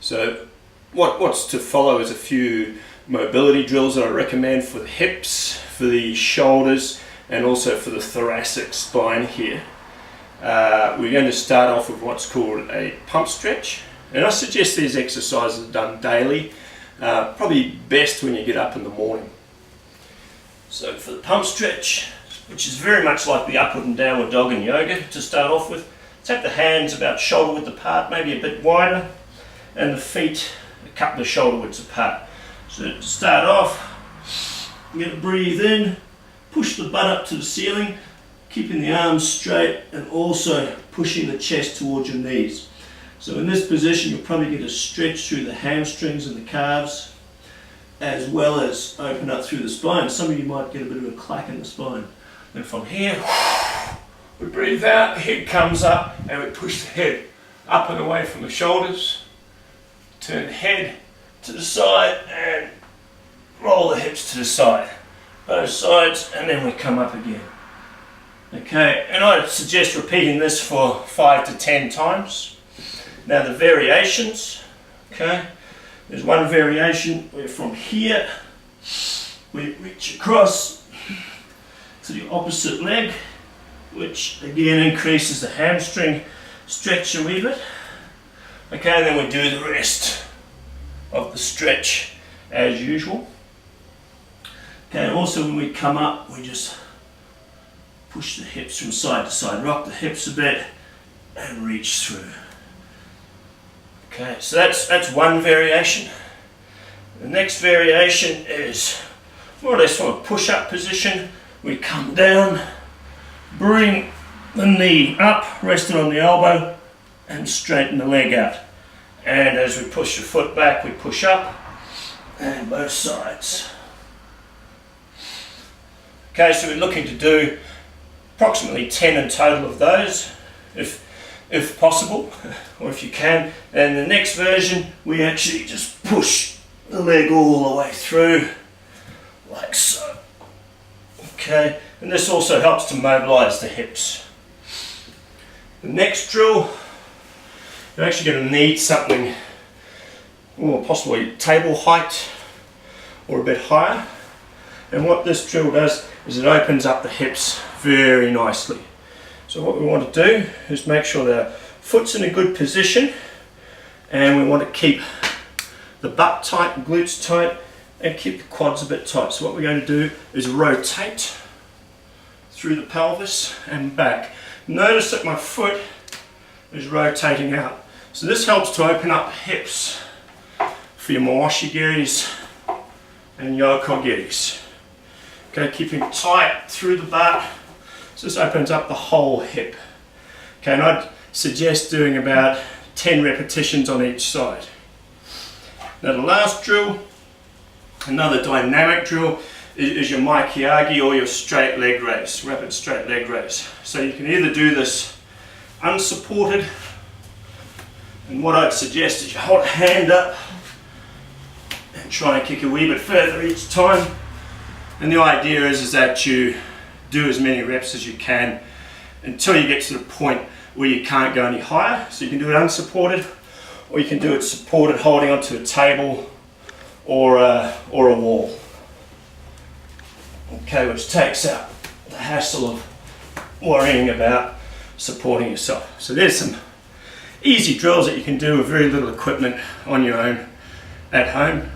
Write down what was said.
So what's to follow is a few mobility drills that I recommend for the hips, for the shoulders, and also for the thoracic spine here. We're going to start off with what's called a pump stretch, and I suggest these exercises are done daily, probably best when you get up in the morning. So for the pump stretch, which is very much like the upward and downward dog in yoga to start off with, tap the hands about shoulder width apart, maybe a bit wider, and the feet a couple of shoulder widths apart. So to start off, you're going to breathe in, push the butt up to the ceiling, keeping the arms straight and also pushing the chest towards your knees. So in this position you'll probably get a stretch through the hamstrings and the calves, as well as open up through the spine. Some of you might get a bit of a clack in the spine. Then from here, we breathe out, the head comes up, and we push the head up and away from the shoulders. Turn the head to the side and roll the hips to the side. Both sides, and then we come up again. Okay, and I suggest repeating this for 5 to 10 times. Now the variations, okay, there's one variation where from here we reach across to the opposite leg, which again increases the hamstring stretch a wee bit. Okay, and then we do the rest of the stretch as usual. Okay, also when we come up, we just push the hips from side to side, rock the hips a bit and reach through. Okay, so that's one variation. The next variation is more or less from a push-up position. We come down, bring the knee up, resting on the elbow, and straighten the leg out. And as we push the foot back, we push up, and both sides. Okay, so we're looking to do approximately 10 in total of those, if possible, or if you can. And the next version, we actually just push the leg all the way through, like so. Okay, and this also helps to mobilize the hips. The next drill, you're actually going to need something, or possibly table height, or a bit higher. And what this drill does is it opens up the hips very nicely. So what we want to do is make sure that our foot's in a good position, and we want to keep the butt tight, glutes tight, and keep the quads a bit tight. So what we're going to do is rotate through the pelvis and back. Notice that my foot is rotating out. So this helps to open up the hips for your Mawashi Giris and Yoko Giris. Okay, keeping tight through the butt. So this opens up the whole hip. Okay, and I'd suggest doing about 10 repetitions on each side. Now the last drill, another dynamic drill, is your Mai Kiyagi or your straight leg raise, rapid straight leg raise. So you can either do this unsupported, and what I'd suggest is you hold a hand up and try and kick a wee bit further each time. And the idea is that you do as many reps as you can until you get to the point where you can't go any higher. So you can do it unsupported, or you can do it supported, holding onto a table or a wall. Okay, which takes out the hassle of worrying about supporting yourself. So there's some easy drills that you can do with very little equipment on your own at home.